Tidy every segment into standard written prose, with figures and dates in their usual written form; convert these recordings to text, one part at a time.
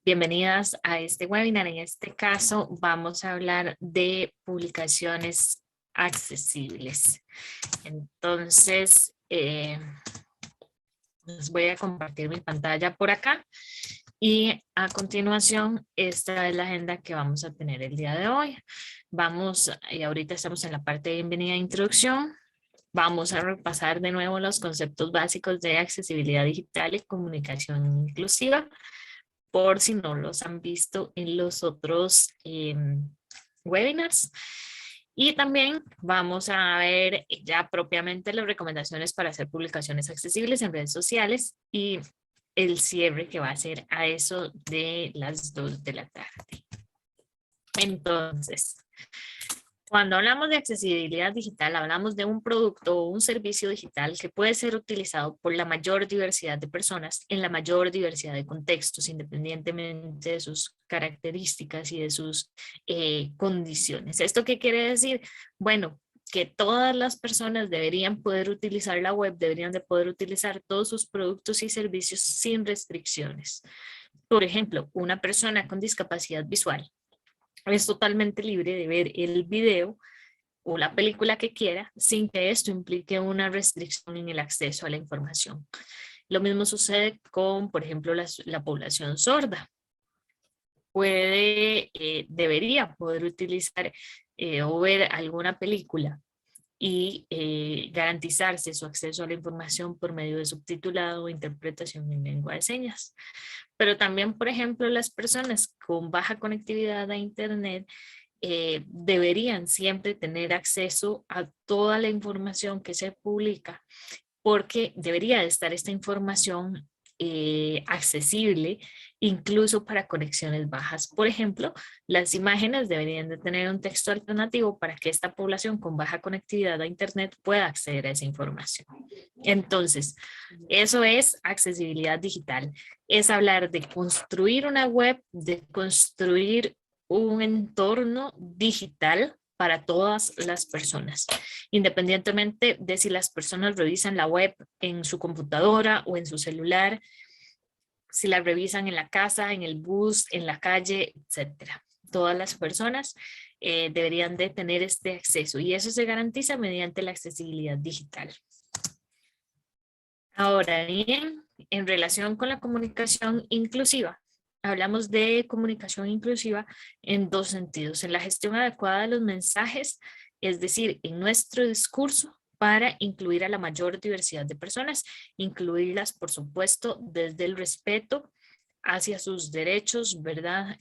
Bienvenidas a este webinar. En este caso vamos a hablar de publicaciones accesibles. Entonces, les voy a compartir mi pantalla por acá y a continuación esta es la agenda que vamos a tener el día de hoy. Ahorita estamos en la parte de bienvenida e introducción. Vamos a repasar de nuevo los conceptos básicos de accesibilidad digital y comunicación inclusiva, por si no los han visto en los otros webinars. Y también vamos a ver ya propiamente las recomendaciones para hacer publicaciones accesibles en redes sociales y el cierre que va a ser a eso de las 2 de la tarde. Entonces, cuando hablamos de accesibilidad digital, hablamos de un producto o un servicio digital que puede ser utilizado por la mayor diversidad de personas en la mayor diversidad de contextos, independientemente de sus características y de sus condiciones. ¿Esto qué quiere decir? Bueno, que todas las personas deberían poder utilizar la web, deberían de poder utilizar todos sus productos y servicios sin restricciones. Por ejemplo, una persona con discapacidad visual es totalmente libre de ver el video o la película que quiera sin que esto implique una restricción en el acceso a la información. Lo mismo sucede con, por ejemplo, la población sorda. Debería poder utilizar o ver alguna película y garantizarse su acceso a la información por medio de subtitulado o interpretación en lengua de señas. Pero también, por ejemplo, las personas con baja conectividad a Internet deberían siempre tener acceso a toda la información que se publica, porque debería de estar esta información accesible incluso para conexiones bajas. Por ejemplo, las imágenes deberían de tener un texto alternativo para que esta población con baja conectividad a Internet pueda acceder a esa información. Entonces, eso es accesibilidad digital. Es hablar de construir una web, de construir un entorno digital para todas las personas, independientemente de si las personas revisan la web en su computadora o en su celular, si la revisan en la casa, en el bus, en la calle, etcétera. Todas las personas deberían de tener este acceso y eso se garantiza mediante la accesibilidad digital. Ahora bien, en relación con la comunicación inclusiva, hablamos de comunicación inclusiva en dos sentidos. En la gestión adecuada de los mensajes, es decir, en nuestro discurso para incluir a la mayor diversidad de personas, incluirlas, por supuesto, desde el respeto hacia sus derechos, ¿verdad?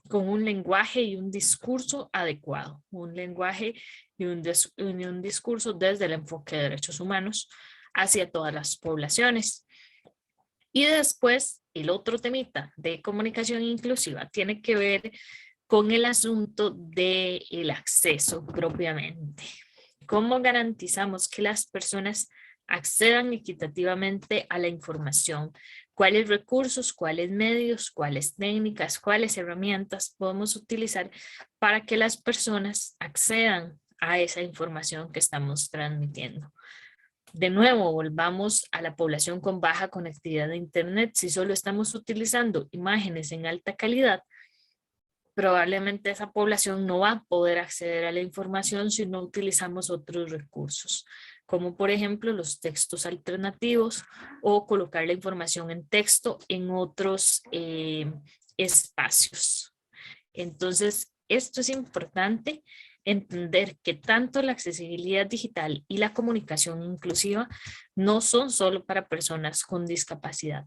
Con un lenguaje y un discurso adecuado, un lenguaje y un discurso desde el enfoque de derechos humanos hacia todas las poblaciones. Y después, el otro temita de comunicación inclusiva tiene que ver con el asunto del acceso propiamente. ¿Cómo garantizamos que las personas accedan equitativamente a la información? ¿Cuáles recursos, cuáles medios, cuáles técnicas, cuáles herramientas podemos utilizar para que las personas accedan a esa información que estamos transmitiendo? De nuevo, volvamos a la población con baja conectividad a Internet. Si solo estamos utilizando imágenes en alta calidad, probablemente esa población no va a poder acceder a la información si no utilizamos otros recursos, como por ejemplo los textos alternativos o colocar la información en texto en otros espacios. Entonces, esto es importante entender que tanto la accesibilidad digital y la comunicación inclusiva no son solo para personas con discapacidad,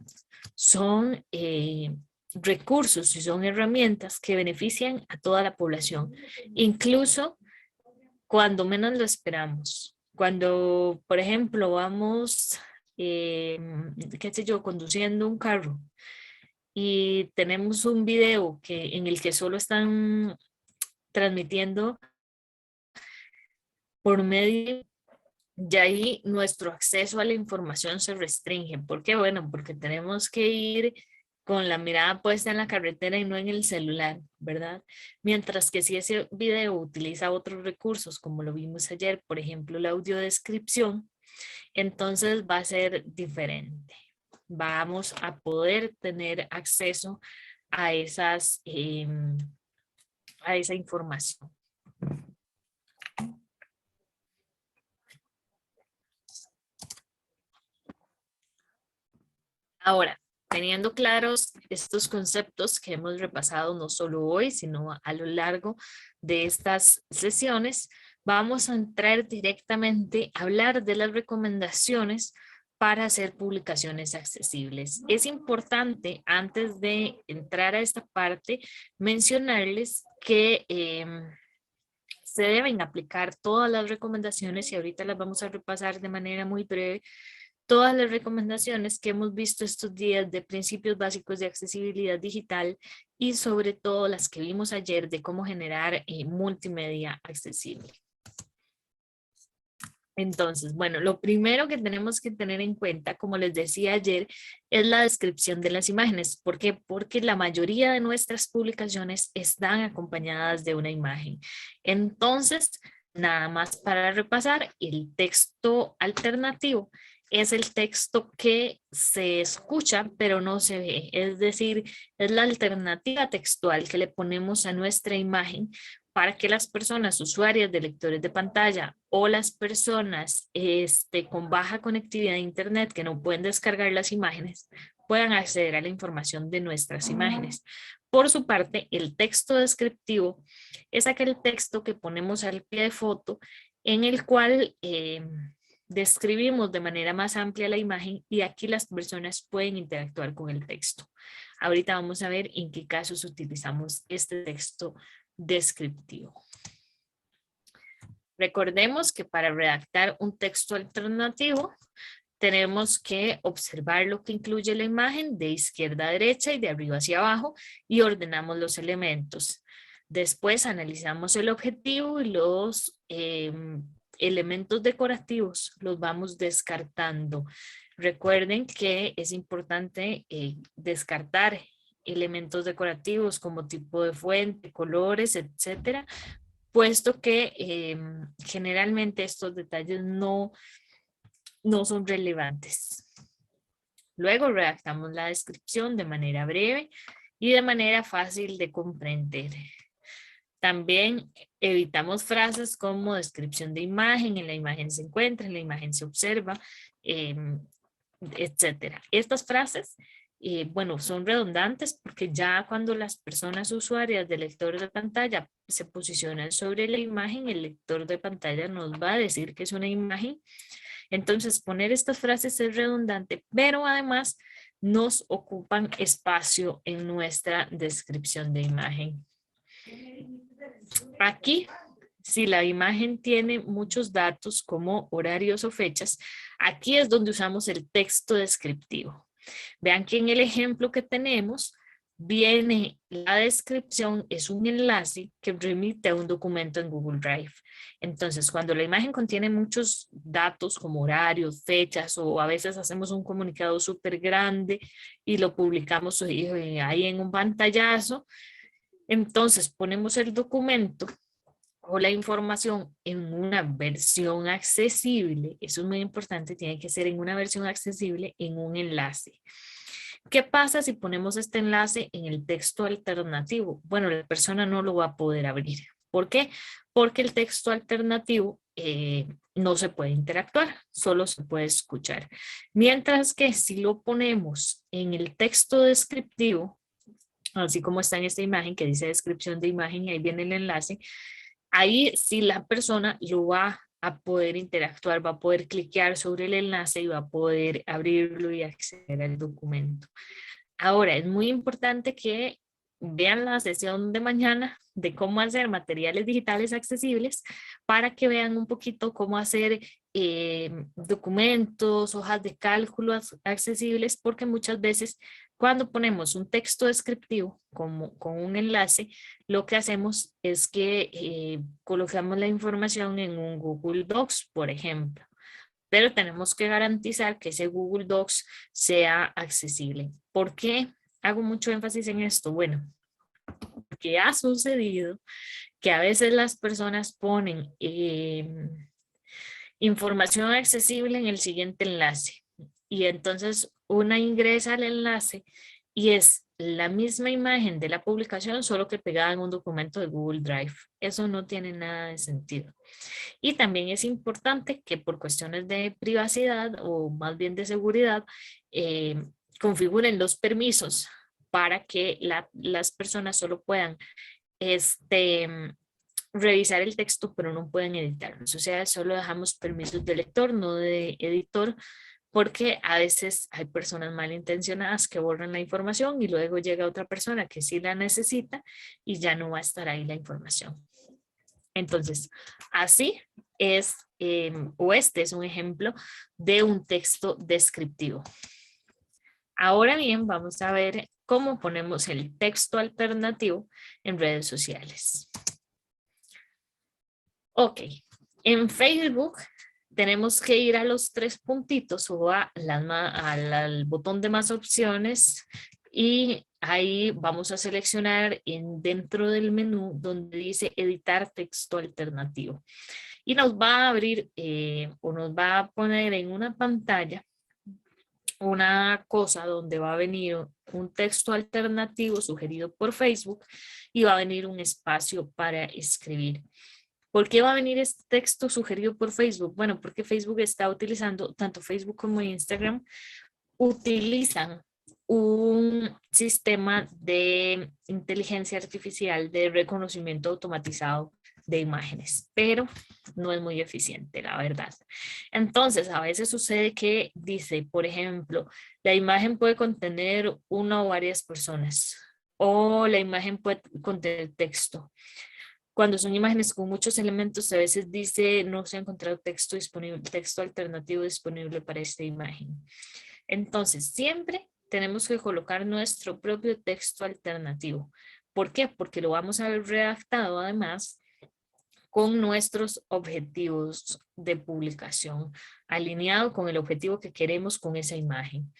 son recursos y son herramientas que benefician a toda la población, incluso cuando menos lo esperamos. Cuando, por ejemplo, vamos, qué sé yo, conduciendo un carro y tenemos un video en el que solo están transmitiendo por medio, ya ahí nuestro acceso a la información se restringe. ¿Por qué? Bueno, porque tenemos que ir con la mirada puesta en la carretera y no en el celular, ¿verdad? Mientras que si ese video utiliza otros recursos, como lo vimos ayer, por ejemplo, la audiodescripción, entonces va a ser diferente. vamos a poder tener acceso a a esa información. Ahora, teniendo claros estos conceptos que hemos repasado no solo hoy, sino a lo largo de estas sesiones, vamos a entrar directamente a hablar de las recomendaciones para hacer publicaciones accesibles. Es importante, antes de entrar a esta parte, mencionarles que se deben aplicar todas las recomendaciones y ahorita las vamos a repasar de manera muy breve, todas las recomendaciones que hemos visto estos días de principios básicos de accesibilidad digital y sobre todo las que vimos ayer de cómo generar multimedia accesible. Entonces, bueno, lo primero que tenemos que tener en cuenta, como les decía ayer, es la descripción de las imágenes. ¿Por qué? Porque la mayoría de nuestras publicaciones están acompañadas de una imagen. Entonces, nada más para repasar, el texto alternativo es el texto que se escucha pero no se ve. Es decir, es la alternativa textual que le ponemos a nuestra imagen para que las personas usuarias de lectores de pantalla o las personas con baja conectividad a internet que no pueden descargar las imágenes puedan acceder a la información de nuestras imágenes. Por su parte, el texto descriptivo es aquel texto que ponemos al pie de foto en el cual describimos de manera más amplia la imagen y aquí las personas pueden interactuar con el texto. Ahorita vamos a ver en qué casos utilizamos este texto descriptivo. Recordemos que para redactar un texto alternativo tenemos que observar lo que incluye la imagen de izquierda a derecha y de arriba hacia abajo y ordenamos los elementos. Después analizamos el objetivo y los elementos decorativos los vamos descartando. Recuerden que es importante descartar elementos decorativos como tipo de fuente, colores, etcétera, puesto que generalmente estos detalles no son relevantes. Luego redactamos la descripción de manera breve y de manera fácil de comprender. También evitamos frases como descripción de imagen, en la imagen se encuentra, en la imagen se observa, etcétera. Estas frases, bueno, son redundantes porque ya cuando las personas usuarias de lectores de pantalla se posicionan sobre la imagen, el lector de pantalla nos va a decir que es una imagen. Entonces, poner estas frases es redundante, pero además nos ocupan espacio en nuestra descripción de imagen. Aquí, si la imagen tiene muchos datos como horarios o fechas, aquí es donde usamos el texto descriptivo. Vean que en el ejemplo que tenemos, viene la descripción, es un enlace que remite a un documento en Google Drive. Entonces, cuando la imagen contiene muchos datos como horarios, fechas, o a veces hacemos un comunicado súper grande y lo publicamos ahí en un pantallazo, entonces ponemos el documento o la información en una versión accesible. Eso es muy importante, tiene que ser en una versión accesible en un enlace. ¿Qué pasa si ponemos este enlace en el texto alternativo? Bueno, la persona no lo va a poder abrir. ¿Por qué? Porque el texto alternativo no se puede interactuar, solo se puede escuchar. Mientras que si lo ponemos en el texto descriptivo, así como está en esta imagen que dice descripción de imagen y ahí viene el enlace, ahí sí la persona lo va a poder interactuar, va a poder cliquear sobre el enlace y va a poder abrirlo y acceder al documento. Ahora, es muy importante que vean la sesión de mañana de cómo hacer materiales digitales accesibles para que vean un poquito cómo hacer documentos, hojas de cálculo accesibles, porque muchas veces cuando ponemos un texto descriptivo como, con un enlace, lo que hacemos es que colocamos la información en un Google Docs, por ejemplo, pero tenemos que garantizar que ese Google Docs sea accesible. ¿Por qué hago mucho énfasis en esto? Bueno, porque ha sucedido que a veces las personas ponen información accesible en el siguiente enlace. y entonces una ingresa al enlace y es la misma imagen de la publicación, solo que pegada en un documento de Google Drive. Eso no tiene nada de sentido. Y también es importante que por cuestiones de privacidad o más bien de seguridad, eh, configuren los permisos para que las personas solo puedan este, revisar el texto, pero no pueden editarlo. O sea, solo dejamos permisos de lector, no de editor, porque a veces hay personas malintencionadas que borran la información y luego llega otra persona que sí la necesita y ya no va a estar ahí la información. Entonces, así es, o este es un ejemplo de un texto descriptivo. Ahora bien, vamos a ver cómo ponemos el texto alternativo en redes sociales. Ok, en Facebook tenemos que ir a los tres puntitos o al botón de más opciones y ahí vamos a seleccionar dentro del menú donde dice editar texto alternativo. Y nos va a abrir o nos va a poner en una pantalla una cosa donde va a venir un texto alternativo sugerido por Facebook y va a venir un espacio para escribir. ¿Por qué va a venir este texto sugerido por Facebook? Bueno, porque Facebook está utilizando, tanto Facebook como Instagram, utilizan un sistema de inteligencia artificial de reconocimiento automatizado de imágenes, pero no es muy eficiente, la verdad. Entonces, a veces sucede que dice, por ejemplo, la imagen puede contener una o varias personas, o la imagen puede contener texto. Cuando son imágenes con muchos elementos, a veces dice no se ha encontrado texto disponible, texto alternativo disponible para esta imagen. Entonces, siempre tenemos que colocar nuestro propio texto alternativo. ¿Por qué? Porque lo vamos a ver redactado además con nuestros objetivos de publicación, alineado con el objetivo que queremos con esa imagen.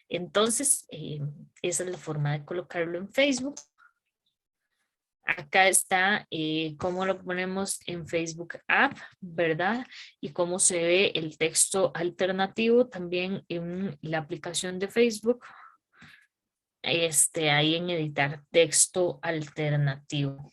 Entonces, esa es la forma de colocarlo en Facebook. Acá está cómo lo ponemos en Facebook App, ¿verdad? Y cómo se ve el texto alternativo también en la aplicación de Facebook. Ahí en editar texto alternativo.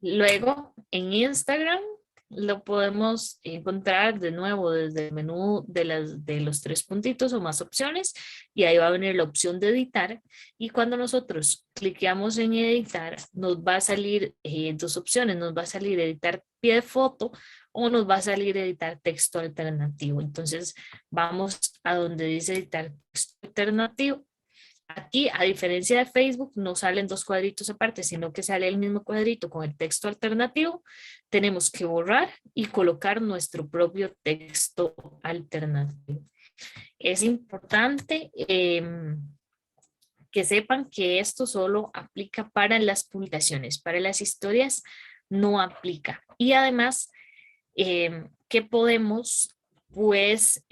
Luego en Instagram lo podemos encontrar de nuevo desde el menú de los tres puntitos o más opciones y ahí va a venir la opción de editar y cuando nosotros cliqueamos en editar nos va a salir dos opciones, nos va a salir editar pie de foto o nos va a salir editar texto alternativo. Entonces vamos a donde dice editar texto alternativo. Aquí, a diferencia de Facebook, no salen dos cuadritos aparte, sino que sale el mismo cuadrito con el texto alternativo. Tenemos que borrar y colocar nuestro propio texto alternativo. Es importante que sepan que esto solo aplica para las publicaciones, para las historias no aplica. Y además, que podemos, pues,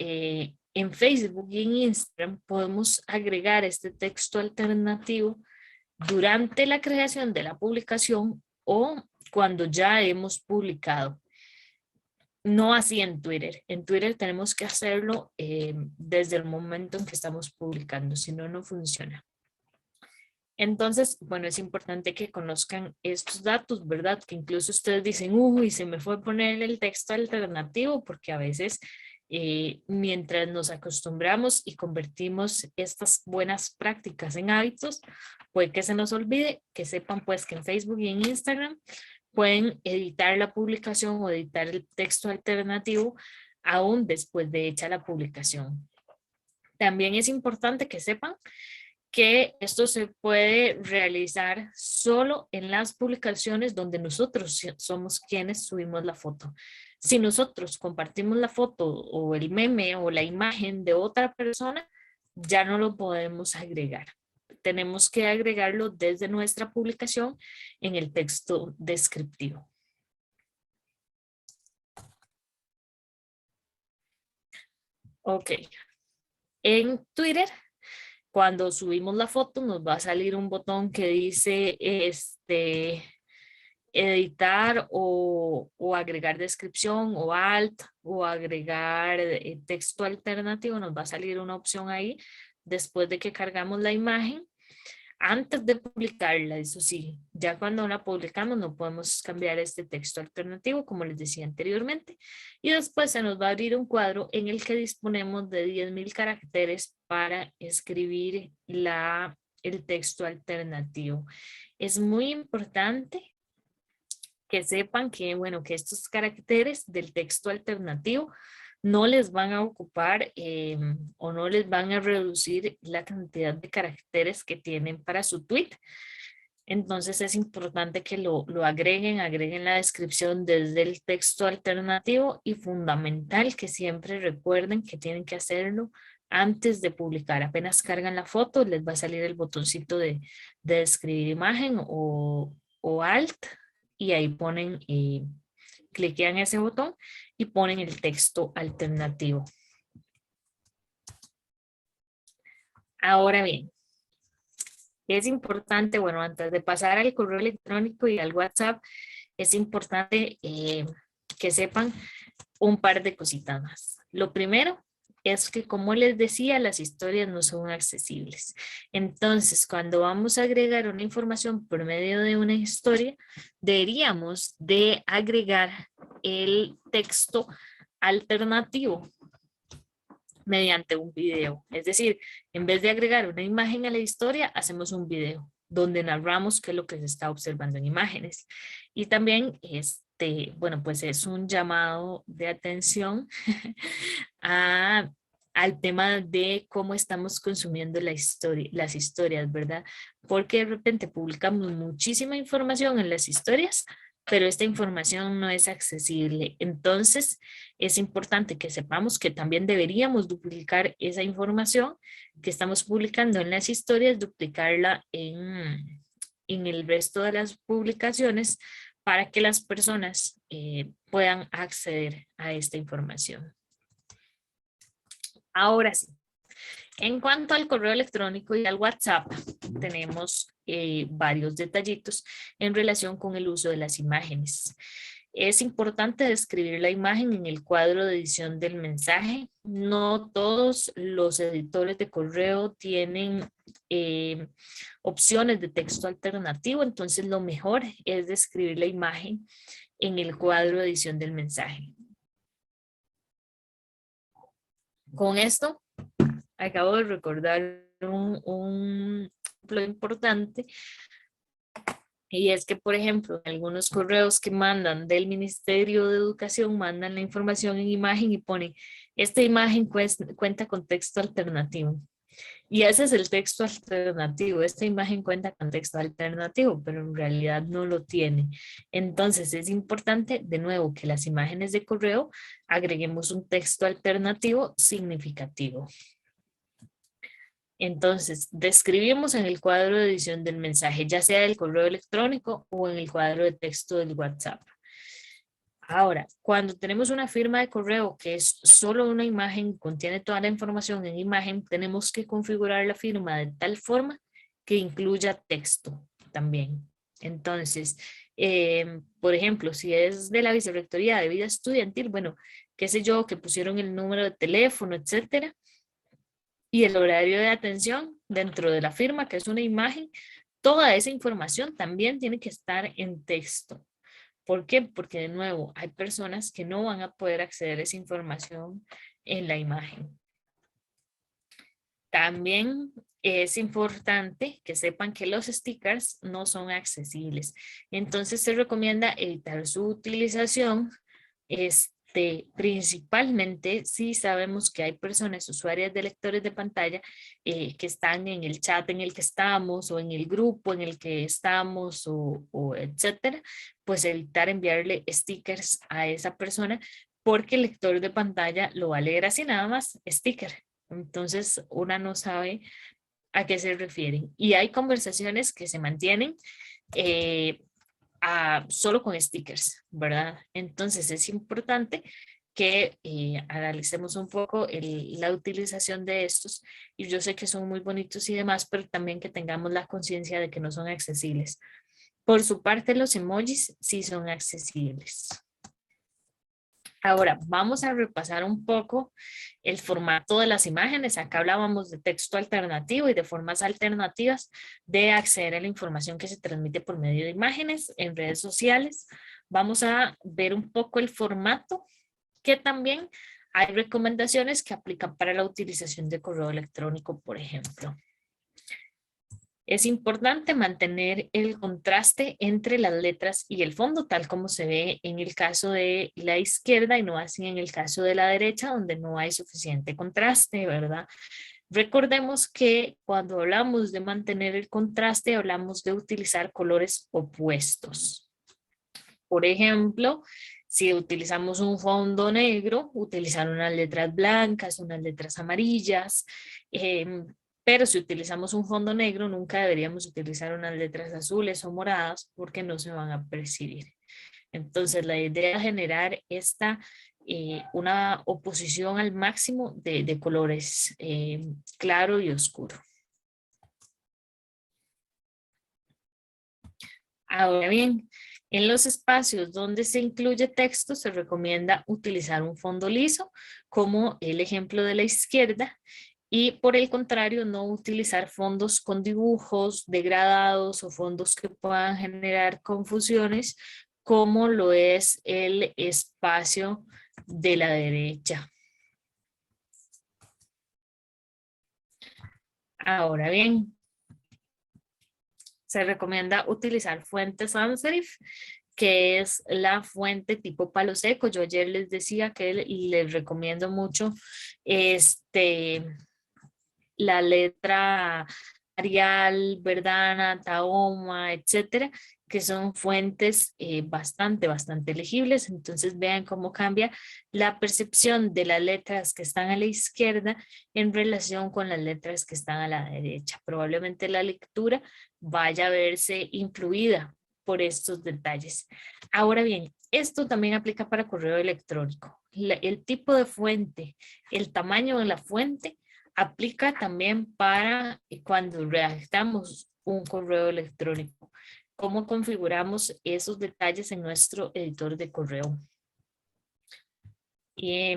en Facebook y en Instagram podemos agregar este texto alternativo durante la creación de la publicación o cuando ya hemos publicado. No así en Twitter. En Twitter tenemos que hacerlo desde el momento en que estamos publicando, si no, no funciona. Entonces, bueno, es importante que conozcan estos datos, ¿verdad? Que incluso ustedes dicen, uy, se me fue a poner el texto alternativo, porque a veces mientras nos acostumbramos y convertimos estas buenas prácticas en hábitos, puede que se nos olvide, que sepan pues que en Facebook y en Instagram pueden editar la publicación o editar el texto alternativo aún después de hecha la publicación. También es importante que sepan que esto se puede realizar solo en las publicaciones donde nosotros somos quienes subimos la foto. Si nosotros compartimos la foto o el meme o la imagen de otra persona, ya no lo podemos agregar. Tenemos que agregarlo desde nuestra publicación en el texto descriptivo. Ok. En Twitter, cuando subimos la foto, nos va a salir un botón que dice editar o agregar descripción o alt o agregar texto alternativo, nos va a salir una opción ahí después de que cargamos la imagen. Antes de publicarla, eso sí, ya cuando la publicamos no podemos cambiar este texto alternativo, como les decía anteriormente. Y después se nos va a abrir un cuadro en el que disponemos de 10,000 caracteres para escribir el texto alternativo. Es muy importante que sepan que, bueno, que estos caracteres del texto alternativo no les van a ocupar o no les van a reducir la cantidad de caracteres que tienen para su tweet. Entonces es importante que lo agreguen la descripción desde el texto alternativo y fundamental que siempre recuerden que tienen que hacerlo antes de publicar. Apenas cargan la foto, les va a salir el botoncito de escribir imagen o alt y ahí ponen, cliquean ese botón y ponen el texto alternativo. Ahora bien, es importante, bueno, antes de pasar al correo electrónico y al WhatsApp, es importante que sepan un par de cositas más. Lo primero es que, como les decía, las historias no son accesibles. Entonces, cuando vamos a agregar una información por medio de una historia, deberíamos de agregar el texto alternativo mediante un video. Es decir, en vez de agregar una imagen a la historia, hacemos un video donde narramos qué es lo que se está observando en imágenes. Y también, bueno, pues es un llamado de atención al tema de cómo estamos consumiendo las historias, ¿verdad? Porque de repente publicamos muchísima información en las historias, pero esta información no es accesible. Entonces, es importante que sepamos que también deberíamos duplicar esa información que estamos publicando en las historias, duplicarla en el resto de las publicaciones para que las personas puedan acceder a esta información. Ahora sí, en cuanto al correo electrónico y al WhatsApp, tenemos varios detallitos en relación con el uso de las imágenes. Es importante describir la imagen en el cuadro de edición del mensaje. No todos los editores de correo tienen opciones de texto alternativo, entonces lo mejor es describir la imagen en el cuadro de edición del mensaje. Con esto, acabo de recordar un ejemplo importante, y es que, por ejemplo, algunos correos que mandan del Ministerio de Educación mandan la información en imagen y ponen, esta imagen cuenta con texto alternativo. Y ese es el texto alternativo. Esta imagen cuenta con texto alternativo, pero en realidad no lo tiene. Entonces es importante, de nuevo, que las imágenes de correo agreguemos un texto alternativo significativo. Entonces, describimos en el cuadro de edición del mensaje, ya sea del correo electrónico o en el cuadro de texto del WhatsApp. Ahora, cuando tenemos una firma de correo que es solo una imagen, contiene toda la información en imagen, tenemos que configurar la firma de tal forma que incluya texto también. Entonces, por ejemplo, si es de la Vicerrectoría de Vida Estudiantil, bueno, qué sé yo, que pusieron el número de teléfono, etcétera, y el horario de atención dentro de la firma, que es una imagen, toda esa información también tiene que estar en texto. ¿Por qué? Porque de nuevo hay personas que no van a poder acceder a esa información en la imagen. También es importante que sepan que los stickers no son accesibles. Entonces se recomienda evitar su utilización, principalmente si sabemos que hay personas usuarias de lectores de pantalla que están en el chat en el que estamos o en el grupo en el que estamos o etcétera, pues evitar enviarle stickers a esa persona porque el lector de pantalla lo va a leer así nada más, sticker. Entonces una no sabe a qué se refieren. Y hay conversaciones que se mantienen solo con stickers, ¿verdad? Entonces es importante que analicemos un poco la utilización de estos. Y yo sé que son muy bonitos y demás, pero también que tengamos la conciencia de que no son accesibles. Por su parte, los emojis sí son accesibles. Ahora, vamos a repasar un poco el formato de las imágenes. Acá hablábamos de texto alternativo y de formas alternativas de acceder a la información que se transmite por medio de imágenes en redes sociales. Vamos a ver un poco el formato, que también hay recomendaciones que aplican para la utilización de correo electrónico, por ejemplo. Es importante mantener el contraste entre las letras y el fondo, tal como se ve en el caso de la izquierda y no así en el caso de la derecha, donde no hay suficiente contraste, ¿verdad? Recordemos que cuando hablamos de mantener el contraste, hablamos de utilizar colores opuestos. Por ejemplo, si utilizamos un fondo negro, utilizar unas letras blancas, unas letras amarillas, pero si utilizamos un fondo negro, nunca deberíamos utilizar unas letras azules o moradas porque no se van a percibir. Entonces, la idea es generar una oposición al máximo de colores claro y oscuro. Ahora bien, en los espacios donde se incluye texto se recomienda utilizar un fondo liso, como el ejemplo de la izquierda, y por el contrario no utilizar fondos con dibujos degradados o fondos que puedan generar confusiones, como lo es el espacio de la derecha. Ahora bien, se recomienda utilizar fuentes sans serif, que es la fuente tipo palo seco. Yo ayer les decía que les recomiendo mucho la letra Arial, Verdana, Tahoma, etcétera, que son fuentes bastante legibles. Entonces vean cómo cambia la percepción de las letras que están a la izquierda en relación con las letras que están a la derecha. Probablemente la lectura vaya a verse influida por estos detalles. Ahora bien, esto también aplica para correo electrónico. El tipo de fuente, el tamaño de la fuente aplica también para cuando redactamos un correo electrónico. ¿Cómo configuramos esos detalles en nuestro editor de correo? Y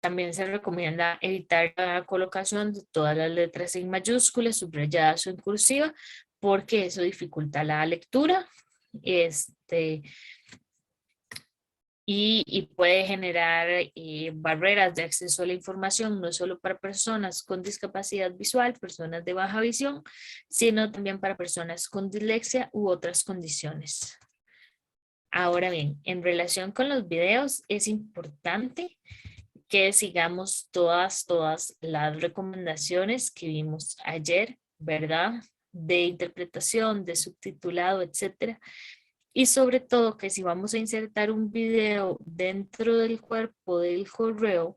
también se recomienda evitar la colocación de todas las letras en mayúsculas, subrayadas o en cursiva, porque eso dificulta la lectura. Y puede generar barreras de acceso a la información, no solo para personas con discapacidad visual, personas de baja visión, sino también para personas con dislexia u otras condiciones. Ahora bien, en relación con los videos, es importante que sigamos todas las recomendaciones que vimos ayer, ¿verdad? De interpretación, de subtitulado, etcétera. Y sobre todo que si vamos a insertar un video dentro del cuerpo del correo,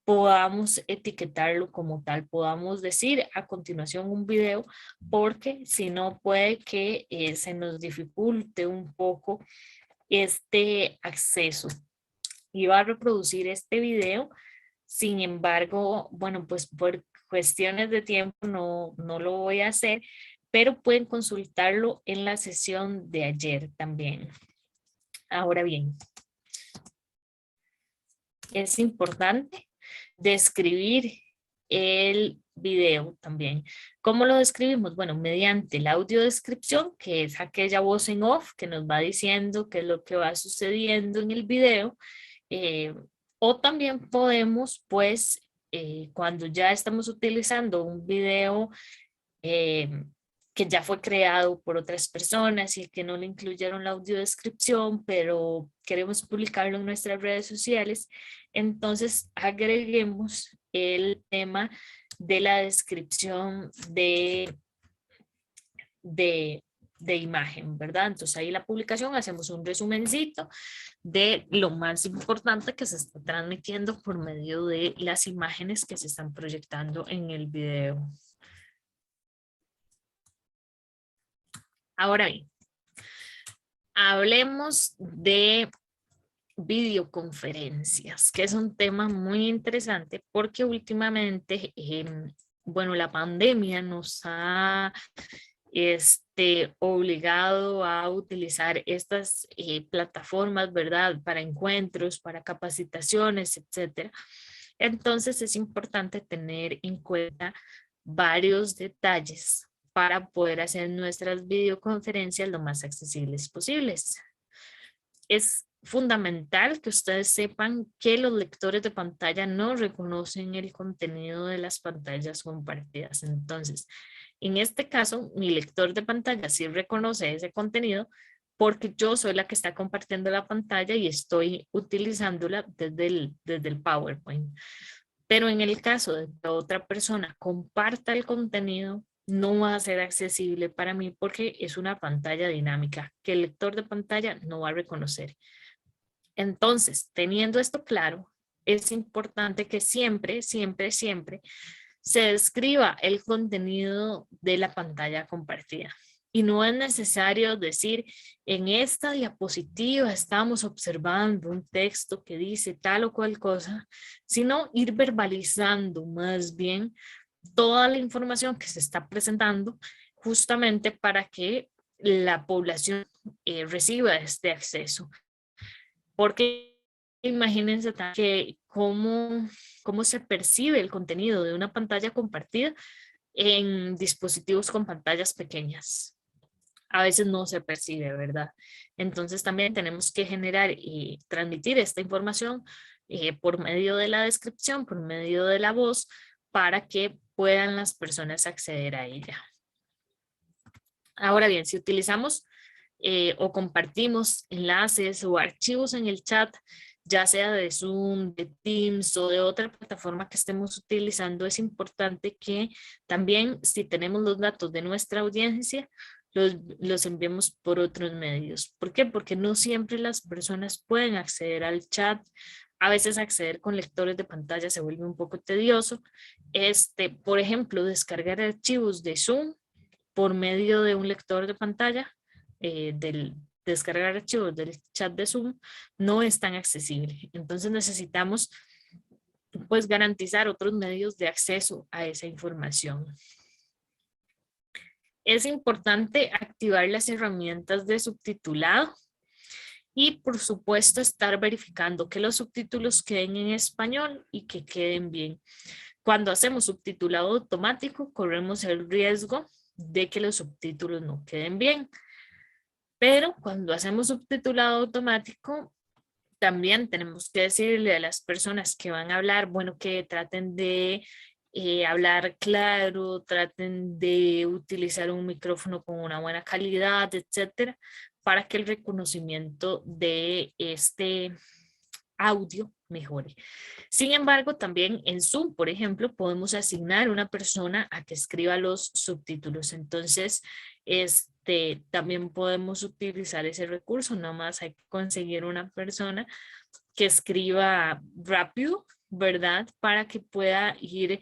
podamos etiquetarlo como tal, podamos decir a continuación un video, porque si no puede que se nos dificulte un poco este acceso. Y va a reproducir este video, sin embargo, bueno, pues por cuestiones de tiempo no lo voy a hacer, pero pueden consultarlo en la sesión de ayer también. Ahora bien, es importante describir el video también. ¿Cómo lo describimos? Bueno, mediante la audiodescripción, que es aquella voz en off que nos va diciendo qué es lo que va sucediendo en el video. eh, o también podemos, pues, cuando ya estamos utilizando un video eh, que ya fue creado por otras personas y que no le incluyeron la audiodescripción, pero queremos publicarlo en nuestras redes sociales, entonces agreguemos el tema de la descripción de imagen, ¿verdad? Entonces ahí la publicación hacemos un resumencito de lo más importante que se está transmitiendo por medio de las imágenes que se están proyectando en el video. Ahora bien, hablemos de videoconferencias, que es un tema muy interesante porque últimamente, bueno, la pandemia nos ha obligado a utilizar estas plataformas, ¿verdad? Para encuentros, para capacitaciones, etcétera. Entonces es importante tener en cuenta varios detalles para poder hacer nuestras videoconferencias lo más accesibles posibles. Es fundamental que ustedes sepan que los lectores de pantalla no reconocen el contenido de las pantallas compartidas. Entonces, en este caso, mi lector de pantalla sí reconoce ese contenido porque yo soy la que está compartiendo la pantalla y estoy utilizándola desde el PowerPoint. Pero en el caso de que otra persona comparta el contenido, no va a ser accesible para mí porque es una pantalla dinámica que el lector de pantalla no va a reconocer. Entonces, teniendo esto claro, es importante que siempre, siempre, siempre se describa el contenido de la pantalla compartida. Y no es necesario decir, en esta diapositiva estamos observando un texto que dice tal o cual cosa, sino ir verbalizando más bien toda la información que se está presentando justamente para que la población reciba este acceso. Porque imagínense que cómo se percibe el contenido de una pantalla compartida en dispositivos con pantallas pequeñas. A veces no se percibe, ¿verdad? Entonces también tenemos que generar y transmitir esta información por medio de la descripción, por medio de la voz, para que puedan las personas acceder a ella. Ahora bien, si utilizamos o compartimos enlaces o archivos en el chat, ya sea de Zoom, de Teams o de otra plataforma que estemos utilizando, es importante que también si tenemos los datos de nuestra audiencia, los enviemos por otros medios. ¿Por qué? Porque no siempre las personas pueden acceder al chat. A veces acceder con lectores de pantalla se vuelve un poco tedioso. Por ejemplo, descargar archivos de Zoom por medio de un lector de pantalla, del descargar archivos del chat de Zoom, no es tan accesible. Entonces necesitamos pues garantizar otros medios de acceso a esa información. Es importante activar las herramientas de subtitulado y por supuesto estar verificando que los subtítulos queden en español y que queden bien. Cuando hacemos subtitulado automático, corremos el riesgo de que los subtítulos no queden bien. Pero cuando hacemos subtitulado automático, también tenemos que decirle a las personas que van a hablar, bueno, que traten de hablar claro, traten de utilizar un micrófono con una buena calidad, etcétera, para que el reconocimiento de este audio mejore. Sin embargo, también en Zoom, por ejemplo, podemos asignar una persona a que escriba los subtítulos. Entonces, también podemos utilizar ese recurso, nada más hay que conseguir una persona que escriba rápido, ¿verdad? Para que pueda ir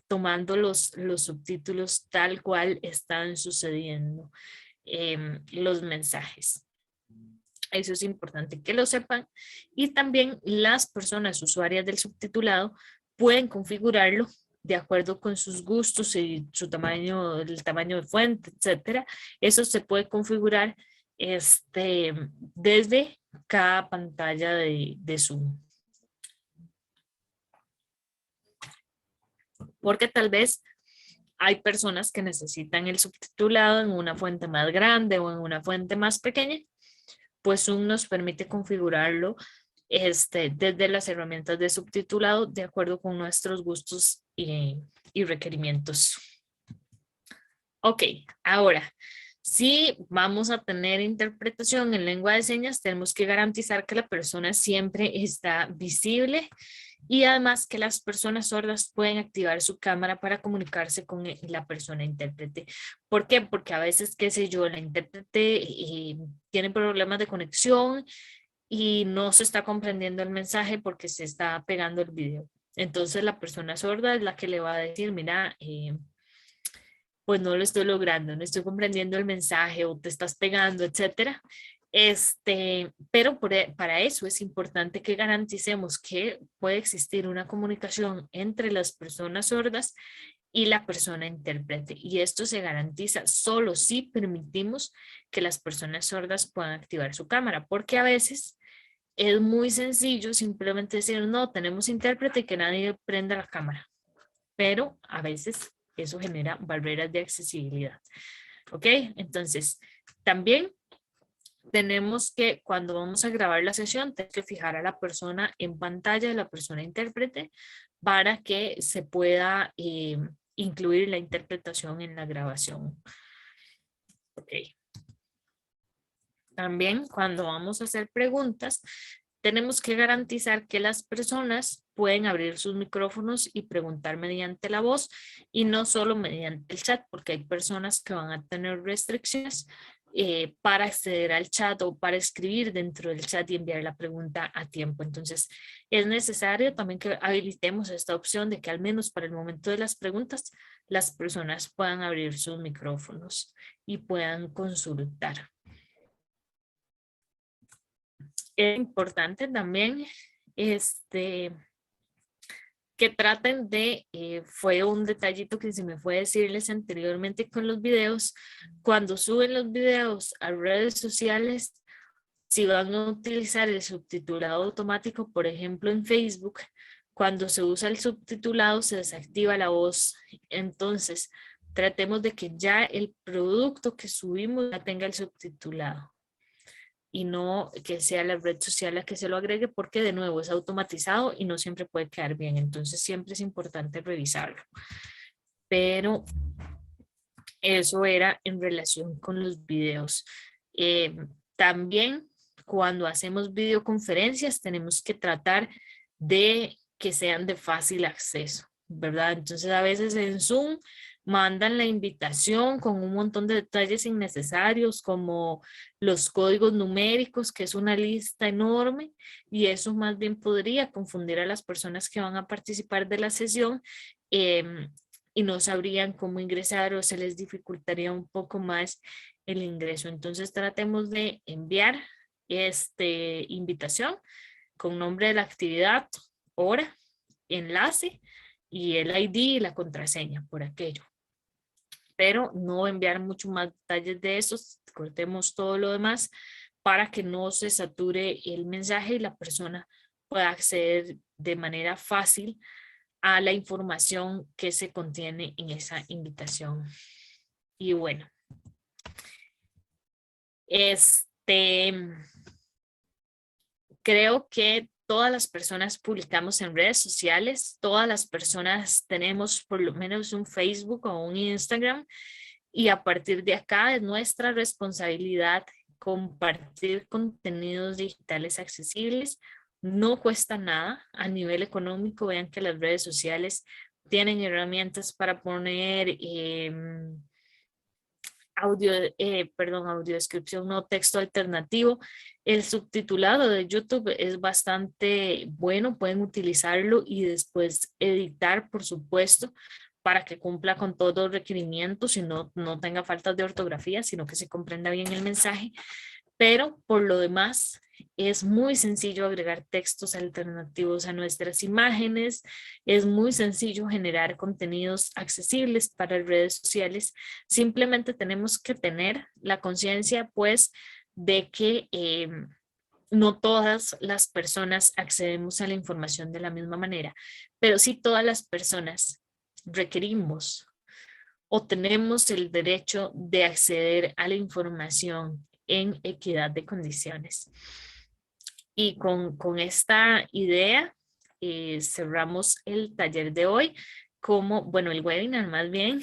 tomando los subtítulos tal cual están sucediendo los mensajes. Eso es importante que lo sepan. Y también las personas usuarias del subtitulado pueden configurarlo de acuerdo con sus gustos y su tamaño, el tamaño de fuente, etcétera. Eso se puede configurar desde cada pantalla de Zoom. Porque tal vez hay personas que necesitan el subtitulado en una fuente más grande o en una fuente más pequeña, pues Zoom nos permite configurarlo desde las herramientas de subtitulado de acuerdo con nuestros gustos y requerimientos. Ok, ahora, si vamos a tener interpretación en lengua de señas, tenemos que garantizar que la persona siempre está visible y además que las personas sordas pueden activar su cámara para comunicarse con la persona intérprete. ¿Por qué? Porque a veces, qué sé yo, la intérprete tiene problemas de conexión y no se está comprendiendo el mensaje porque se está pegando el video. Entonces la persona sorda es la que le va a decir, mira, pues no lo estoy logrando, no estoy comprendiendo el mensaje o te estás pegando, etcétera. Pero para eso es importante que garanticemos que puede existir una comunicación entre las personas sordas y la persona intérprete. Y esto se garantiza solo si permitimos que las personas sordas puedan activar su cámara, porque a veces es muy sencillo simplemente decir, no, tenemos intérprete y que nadie prenda la cámara, pero a veces eso genera barreras de accesibilidad. ¿Ok? Entonces, también tenemos que, cuando vamos a grabar la sesión, tenemos que fijar a la persona en pantalla, de la persona intérprete, para que se pueda incluir la interpretación en la grabación. Ok. También cuando vamos a hacer preguntas, tenemos que garantizar que las personas pueden abrir sus micrófonos y preguntar mediante la voz y no solo mediante el chat, porque hay personas que van a tener restricciones para acceder al chat o para escribir dentro del chat y enviar la pregunta a tiempo. Entonces, es necesario también que habilitemos esta opción de que al menos para el momento de las preguntas, las personas puedan abrir sus micrófonos y puedan consultar. Es importante también que traten de, fue un detallito que se me fue a decirles anteriormente con los videos, cuando suben los videos a redes sociales, si van a utilizar el subtitulado automático, por ejemplo en Facebook, cuando se usa el subtitulado se desactiva la voz. Entonces, tratemos de que ya el producto que subimos ya tenga el subtitulado y no que sea la red social la que se lo agregue, porque de nuevo es automatizado y no siempre puede quedar bien. Entonces siempre es importante revisarlo. Pero eso era en relación con los videos. También cuando hacemos videoconferencias tenemos que tratar de que sean de fácil acceso, ¿verdad? Entonces a veces en Zoom mandan la invitación con un montón de detalles innecesarios como los códigos numéricos, que es una lista enorme, y eso más bien podría confundir a las personas que van a participar de la sesión y no sabrían cómo ingresar o se les dificultaría un poco más el ingreso. Entonces tratemos de enviar invitación con nombre de la actividad, hora, enlace y el ID y la contraseña por aquello. Pero no enviar mucho más detalles de eso, cortemos todo lo demás para que no se sature el mensaje y la persona pueda acceder de manera fácil a la información que se contiene en esa invitación. Y bueno, creo que todas las personas publicamos en redes sociales, todas las personas tenemos por lo menos un Facebook o un Instagram, y a partir de acá es nuestra responsabilidad compartir contenidos digitales accesibles. No cuesta nada a nivel económico. Vean que las redes sociales tienen herramientas para poner audiodescripción, no texto alternativo. El subtitulado de YouTube es bastante bueno, pueden utilizarlo y después editar, por supuesto, para que cumpla con todos los requerimientos y no tenga faltas de ortografía, sino que se comprenda bien el mensaje. Pero por lo demás, es muy sencillo agregar textos alternativos a nuestras imágenes, es muy sencillo generar contenidos accesibles para redes sociales. Simplemente tenemos que tener la conciencia, pues, de que no todas las personas accedemos a la información de la misma manera, pero sí todas las personas requerimos o tenemos el derecho de acceder a la información en equidad de condiciones. Y con esta idea cerramos el taller de hoy. Bueno, el webinar más bien,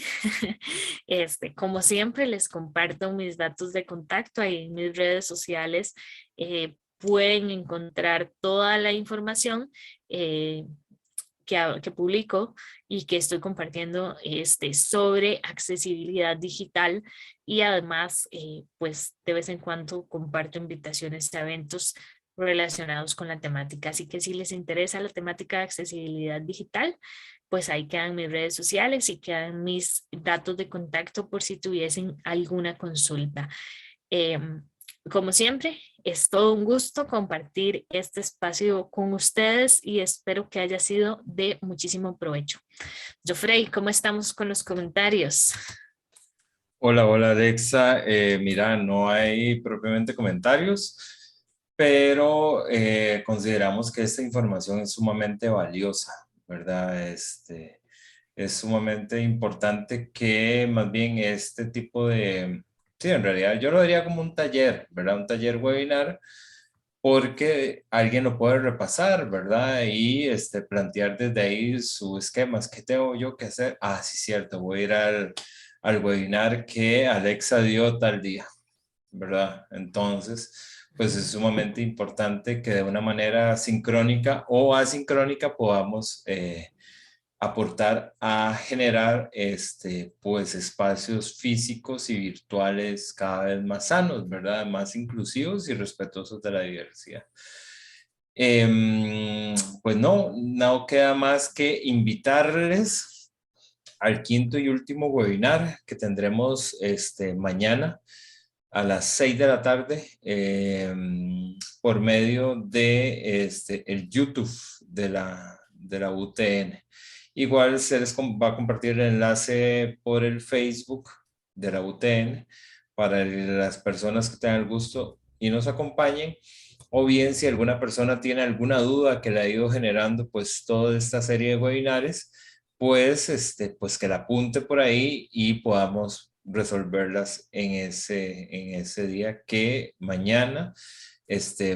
como siempre les comparto mis datos de contacto ahí en mis redes sociales. Pueden encontrar toda la información que publico y que estoy compartiendo sobre accesibilidad digital, y además pues de vez en cuando comparto invitaciones a eventos relacionados con la temática. Así que si les interesa la temática de accesibilidad digital, pues ahí quedan mis redes sociales y quedan mis datos de contacto por si tuviesen alguna consulta. Como siempre, es todo un gusto compartir este espacio con ustedes y espero que haya sido de muchísimo provecho. Jofrey, ¿cómo estamos con los comentarios? Hola, hola Alexa. Mira, no hay propiamente comentarios, pero consideramos que esta información es sumamente valiosa, ¿verdad? Es sumamente importante que más bien este tipo de, sí, en realidad yo lo diría como un taller, ¿verdad? Un taller webinar, porque alguien lo puede repasar, ¿verdad? Y plantear desde ahí sus esquemas. ¿Qué tengo yo que hacer? Ah, sí, cierto, voy a ir al webinar que Alexa dio tal día, ¿verdad? Entonces, pues es sumamente importante que de una manera sincrónica o asincrónica podamos aportar a generar pues espacios físicos y virtuales cada vez más sanos, ¿verdad? Más inclusivos y respetuosos de la diversidad. Pues no queda más que invitarles al quinto y último webinar que tendremos mañana a las 6 de la tarde por medio de el YouTube de la UTN. Igual se les va a compartir el enlace por el Facebook de la UTN para las personas que tengan el gusto y nos acompañen. O bien, si alguna persona tiene alguna duda que le ha ido generando, pues toda esta serie de webinares, pues, pues que la apunte por ahí y podamos resolverlas en ese día que mañana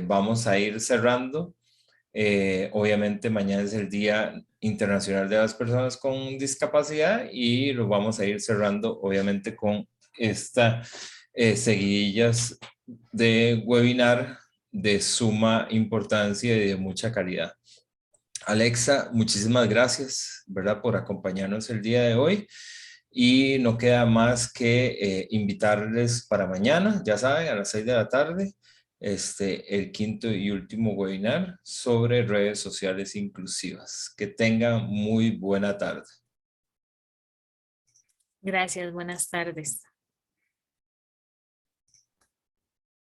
vamos a ir cerrando. Obviamente mañana es el Día Internacional de las Personas con Discapacidad y lo vamos a ir cerrando obviamente con esta seguidillas de webinar de suma importancia y de mucha calidad. Alexa, muchísimas gracias, ¿verdad?, por acompañarnos el día de hoy. Y no queda más que invitarles para mañana, ya saben, a las 6 de la tarde, el quinto y último webinar sobre redes sociales inclusivas. Que tengan muy buena tarde. Gracias, buenas tardes.